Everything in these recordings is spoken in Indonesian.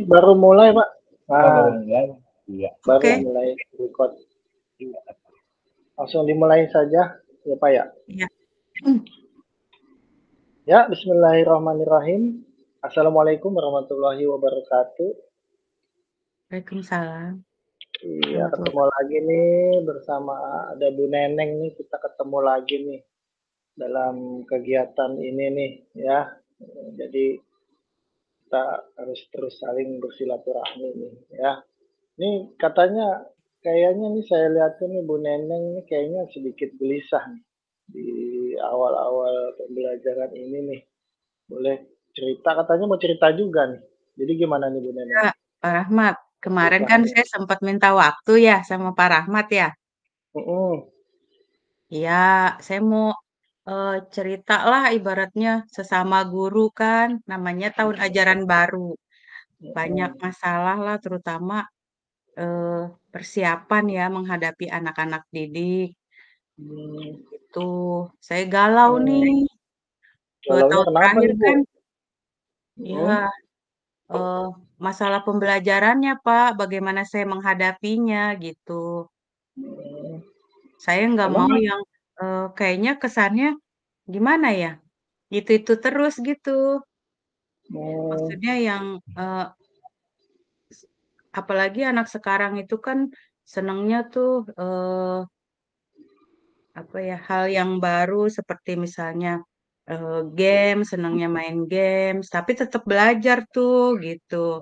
baru mulai, Pak. Oh, baru Nah, mulai. Iya. baru Oke. mulai record. Iya. Langsung dimulai saja, ya Pak ya. Iya. Ya, Bismillahirrahmanirrahim. Assalamualaikum warahmatullahi wabarakatuh. Waalaikumsalam. Iya, ketemu lagi nih bersama ada Bu Neneng nih. Kita ketemu lagi nih dalam kegiatan ini nih, ya. Jadi kita harus terus saling bersilaturahmi nih, ya. Ini katanya kayaknya nih saya lihat nih Bu Neneng nih kayaknya sedikit gelisah nih di awal-awal pembelajaran ini nih. Boleh cerita, katanya mau cerita juga nih. Jadi gimana nih Bu Neneng? Ya, Pak Rahmat. Kemarin kan Ceritanya. saya sempat minta waktu ya sama Pak Rahmat ya. Ya, saya mau cerita lah ibaratnya sesama guru kan, namanya tahun ajaran baru. Banyak masalah lah terutama eh, persiapan ya menghadapi anak-anak didik. Itu saya galau nih. Dua Galaunya tahun kenapa terakhir nih Bu? kan, ya eh, masalah pembelajarannya Pak, bagaimana saya menghadapinya gitu. Hmm, Saya nggak Emang mau yang kayaknya kesannya gimana ya? Itu terus gitu. hmm, Maksudnya yang apalagi anak sekarang itu kan senangnya tuh apa ya hal yang baru seperti misalnya game, senangnya main games, tapi tetap belajar tuh gitu.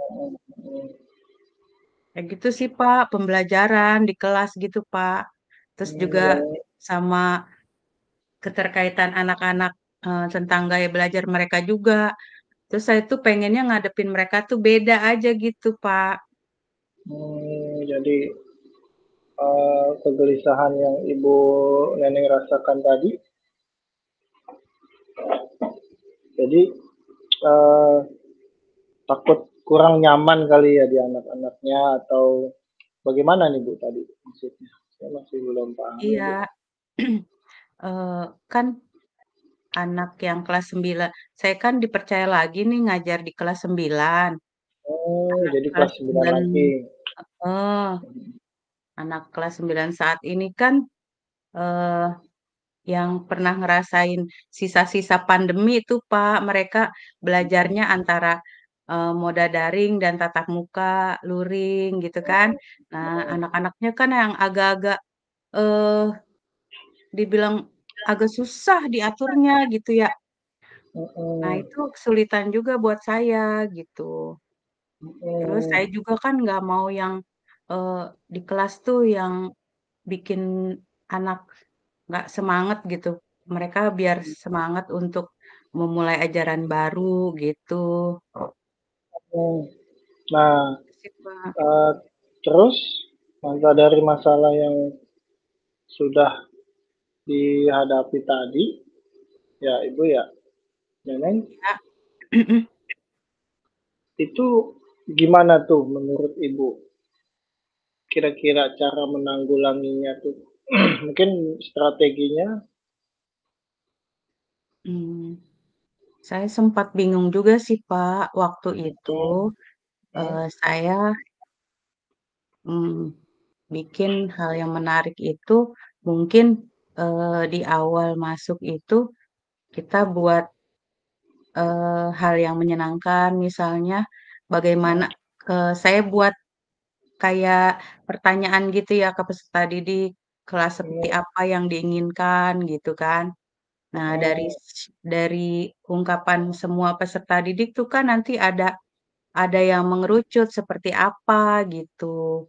Kayak gitu sih Pak, pembelajaran di kelas gitu Pak. Terus juga sama keterkaitan anak-anak tentang gaya belajar mereka juga. Terus saya tuh pengennya ngadepin mereka tuh beda aja gitu, Pak. jadi kegelisahan yang Ibu Neneng rasakan tadi, jadi eh, takut kurang nyaman kali ya di anak-anaknya atau bagaimana nih Bu tadi maksudnya? Saya masih belum paham nih Bu. Iya, kan anak yang kelas 9, saya kan dipercaya lagi nih ngajar di kelas 9. Oh, Anak jadi kelas kelas 9 9, lagi. eh, anak kelas 9 saat ini kan eh, yang pernah ngerasain sisa-sisa pandemi itu, Pak. Mereka belajarnya antara moda daring dan tatap muka, luring gitu kan. Nah, anak-anaknya kan yang agak-agak eh dibilang agak susah diaturnya gitu ya. Nah, Mm-mm. itu kesulitan juga buat saya gitu. Terus Mm-mm. saya juga kan nggak mau yang eh, di kelas tuh yang bikin anak nggak semangat gitu. Mereka biar semangat untuk memulai ajaran baru gitu. Nah, Sih, Pak. eh, terus maka dari masalah yang sudah dihadapi tadi, ya Ibu ya, Neneng, Ya. itu gimana tuh menurut Ibu? Kira-kira cara menanggulanginya tuh, mungkin strateginya. Hmm, saya sempat bingung juga sih Pak waktu itu. Saya hmm, bikin hal yang menarik itu mungkin di awal masuk itu kita buat hal yang menyenangkan, misalnya bagaimana saya buat kayak pertanyaan gitu ya ke peserta didik, kelas seperti apa yang diinginkan gitu kan. Nah, dari ungkapan semua peserta didik tuh kan nanti ada yang mengerucut seperti apa gitu.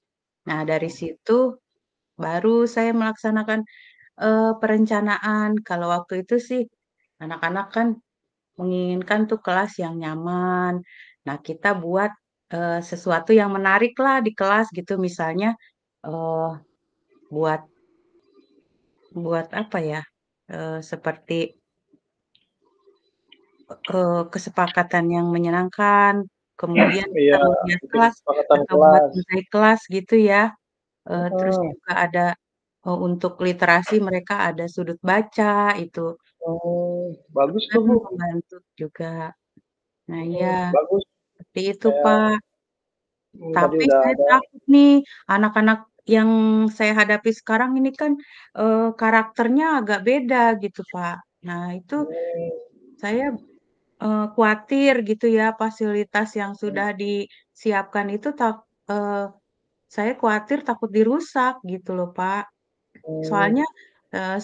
Nah, dari situ baru saya melaksanakan perencanaan. Kalau waktu itu sih anak-anak kan menginginkan tuh kelas yang nyaman. Nah, kita buat sesuatu yang menarik lah di kelas gitu. Misalnya eh, buat buat apa ya? Seperti kesepakatan yang menyenangkan. Kemudian kita Iya, menghias itu kelas kesepakatan atau buat kelas. mozaik kelas gitu ya. Terus Heeh. juga ada untuk literasi mereka ada sudut baca itu Oh, bagus kan tuh Bu. membantu juga. Nah, ya Bagus. seperti itu, Kayak Pak. Tadi Tapi udah saya ada. takut nih, anak-anak yang saya hadapi sekarang ini kan, karakternya agak beda gitu, Pak. Nah itu Mmm, saya, kuatir gitu ya, fasilitas yang sudah disiapkan itu eee, saya kuatir takut dirusak gitu loh, Pak. mmm, Soalnya,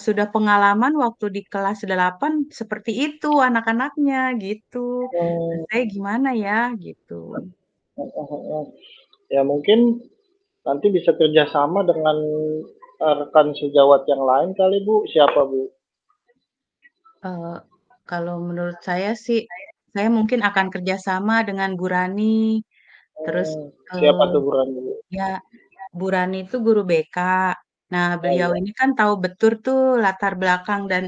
sudah pengalaman waktu di kelas 8 seperti itu anak-anaknya gitu. Nah mmm, saya gimana ya gitu. heeh heeh. Ya mungkin nanti bisa kerjasama dengan, rekan sejawat yang lain kali Bu, siapa Bu? Eee, Kalau menurut saya sih, saya mungkin akan kerjasama dengan Bu Rani, terus, Siapa eee, tuh Bu Rani Bu? ya Bu Rani itu guru BK. Nah, Oh beliau iya, ini kan tahu betul tuh latar belakang dan,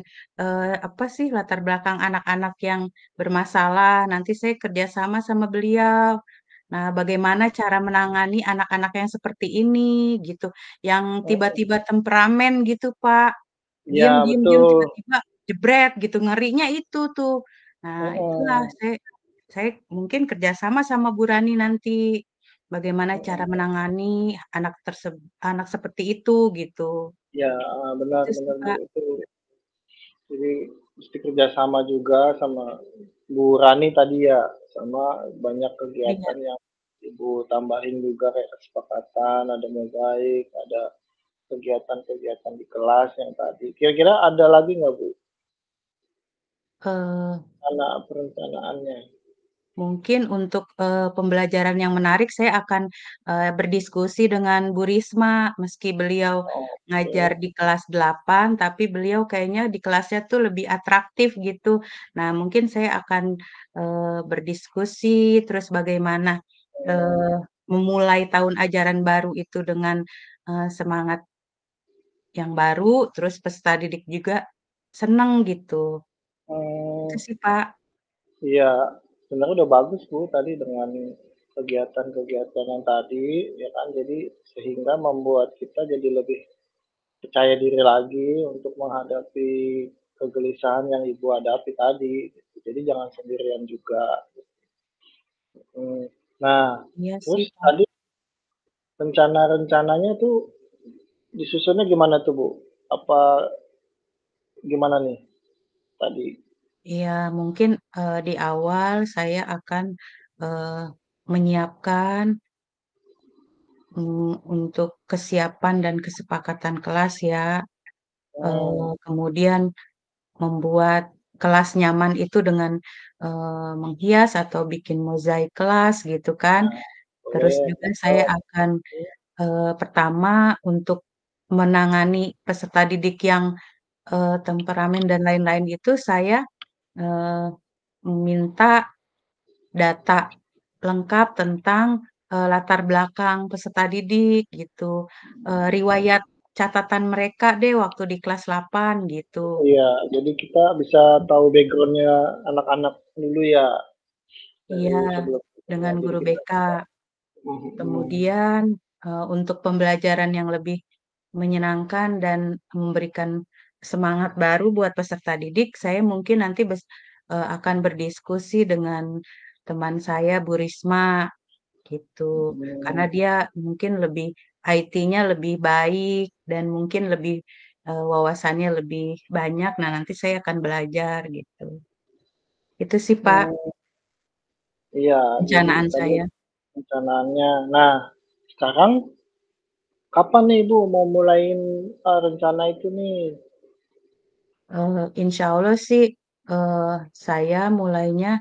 apa sih, latar belakang anak-anak yang bermasalah. Nanti saya kerjasama sama beliau. Nah, bagaimana cara menangani anak-anak yang seperti ini, gitu, yang mhm, tiba-tiba temperamen gitu, Pak. iya Diem diem diem, betul, tiba-tiba jebret gitu, ngerinya itu tuh. Nah, itulah mhm, saya mungkin kerjasama sama Bu Rani nanti, bagaimana cara mhm. menangani anak seperti itu, gitu. Iya, benar Itu sih, benar Bu, Pak. itu jadi mesti kerjasama juga sama Bu Rani tadi ya, sama banyak Iya, kegiatan yang Ibu tambahin juga kayak kesepakatan, ada mozaik, ada kegiatan-kegiatan di kelas yang tadi. Kira-kira ada lagi nggak Bu, eee perencanaannya? mungkin untuk, pembelajaran yang menarik saya akan, berdiskusi dengan Bu Risma, meski beliau ngajar Oke, di kelas 8, tapi beliau kayaknya di kelasnya tuh lebih atraktif gitu. Nah, mungkin saya akan, berdiskusi, terus bagaimana, eee, memulai tahun ajaran baru itu dengan, semangat yang baru, terus peserta didik juga seneng gitu. Itu mmm, sih, Pak. iya, sebenarnya udah bagus Bu tadi dengan kegiatan-kegiatan yang tadi ya kan, jadi sehingga membuat kita jadi lebih percaya diri lagi untuk menghadapi kegelisahan yang Ibu hadapi tadi, gitu. Jadi jangan sendirian juga, mhm. Nah, Iya terus sih, Pak. tadi rencana-rencananya tuh disusunnya gimana tuh, Bu? Apa gimana nih tadi? Iya, mungkin, di awal saya akan, eee, menyiapkan, untuk kesiapan dan kesepakatan kelas ya, Mmm, kemudian membuat kelas nyaman itu dengan, menghias atau bikin mozaik kelas gitu kan. nah, Terus boleh, juga saya cakep. akan, pertama untuk menangani peserta didik yang, temperamen dan lain-lain itu saya, eee, minta data lengkap tentang, latar belakang peserta didik gitu, riwayat catatan mereka deh waktu di kelas 8 gitu. Iya, jadi kita bisa tahu background-nya anak-anak dulu ya, Iya, dari sebelum-sebelumnya, dengan jadi guru kita BK. bisa mhm, Kemudian, untuk pembelajaran yang lebih menyenangkan dan memberikan semangat baru buat peserta didik, saya mungkin nanti akan berdiskusi dengan teman saya Bu Risma. Gitu, karena mhm, dia mungkin lebih IT-nya lebih baik dan mungkin lebih, wawasannya lebih banyak. Nah, nanti saya akan belajar gitu. Itu sih, Pak, mmm, iya, jadi rencanaan tadi saya. rencanaannya. Nah, sekarang kapan nih Ibu mau mulain, rencana itu nih? Insyaallah sih, saya mulainya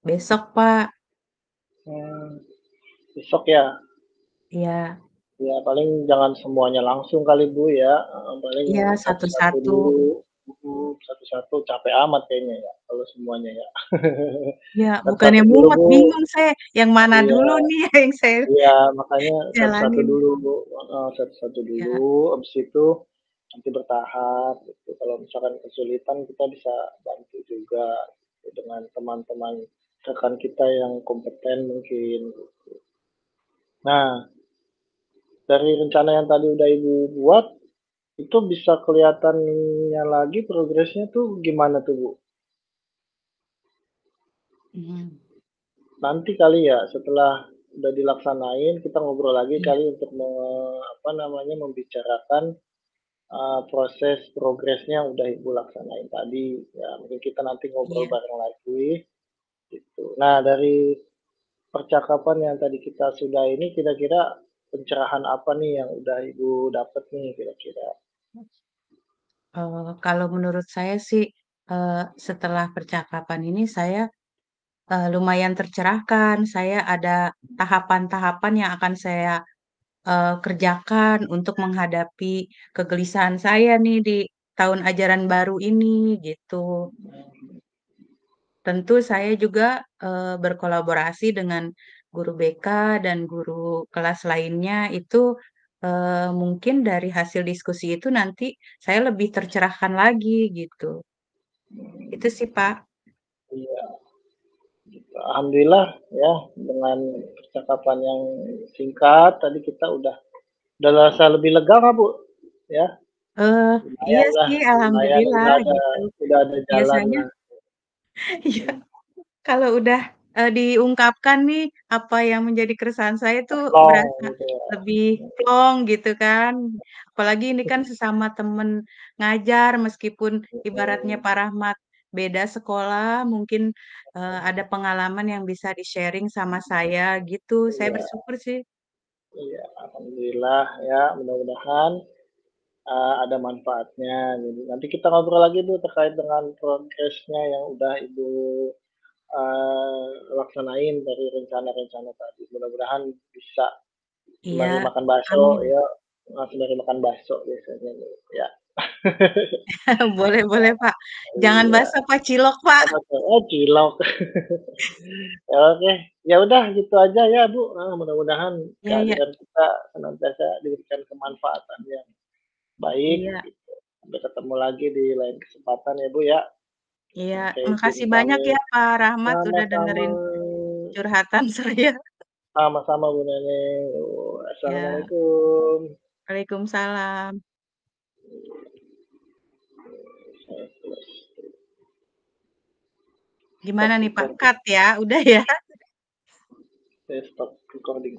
besok, Pak. Mmm, besok ya? Iya Ya paling jangan semuanya langsung kali Bu ya, paling iya, satu-satu satu-satu. dulu, satu-satu capek amat kayaknya ya kalau semuanya ya. Iya, bukannya Satu-satu dulu mumet, Bu, bingung saya, yang mana dulu iya. nih yang saya Iya, makanya satu-satu jalanin. dulu, Bu, heeh, satu-satu Iya dulu, habis itu nanti bertahap gitu. Kalau misalkan kesulitan kita bisa bantu juga gitu, dengan teman-teman rekan kita yang kompeten mungkin. Nah, dari rencana yang tadi udah Ibu buat, itu bisa kelihatannya lagi progresnya tuh gimana tuh, Bu? mhm. Nanti kali ya setelah udah dilaksanain, kita ngobrol lagi Iya. kali untuk membicarakan proses progresnya udah Ibu laksanain tadi. Ya, mungkin kita nanti ngobrol Iya. bareng lagi gitu. Nah, dari percakapan yang tadi kita sudah ini kira-kira pencerahan apa nih yang udah Ibu dapat nih kira-kira? Kalau menurut saya sih, setelah percakapan ini saya, lumayan tercerahkan. Saya ada tahapan-tahapan yang akan saya, kerjakan untuk menghadapi kegelisahan saya nih di tahun ajaran baru ini, gitu. Tentu saya juga, berkolaborasi dengan guru BK dan guru kelas lainnya itu, mungkin dari hasil diskusi itu nanti saya lebih tercerahkan lagi gitu. Itu sih, Pak. Iya, gitu. Alhamdulillah ya dengan percakapan yang singkat tadi kita udah rasa lebih lega nggak Bu? Ya, Eee, iya lumayan lah, sih lumayan alhamdulillah gitu. udah ada jalan Biasanya lah. iya, kalau udah, diungkapkan nih apa yang menjadi keresahan saya tuh Plong berasa gitu ya. lebih plong gitu kan. Apalagi ini kan sesama temen ngajar meskipun ibaratnya Pak Rahmat beda sekolah, mungkin, ada pengalaman yang bisa di-sharing sama saya gitu. Saya Iya, bersyukur sih. iya, alhamdulillah ya, mudah-mudahan ada manfaatnya. Jadi nanti kita ngobrol lagi Bu terkait dengan progresnya yang udah Ibu laksanain dari rencana-rencana tadi. Mudah-mudahan bisa sembari Iya, makan bakso amin. ya, sembari makan bakso biasanya nih, ya. Boleh boleh, Pak. Jangan Iya, bakso, Pak, cilok, Pak. apa tuh? Oh, cilok. Ya, oke, ya udah gitu aja ya Bu, mudah-mudahan Iya iya kehadiran kita senantiasa diberikan kemanfaatan yang baik iya gitu. Sampai ketemu lagi di lain kesempatan ya Bu ya. iya. Oke, izin Makasih banyak ya, pamit. Pak Rahmat, udah Sama-sama. dengerin curhatan saya. Sama-sama Bu Neneng. Yo, Ya, assalamualaikum. waalaikumsalam. Gimana Stop nih, Pak? recording. Cut ya? Udah ya? Stop recording.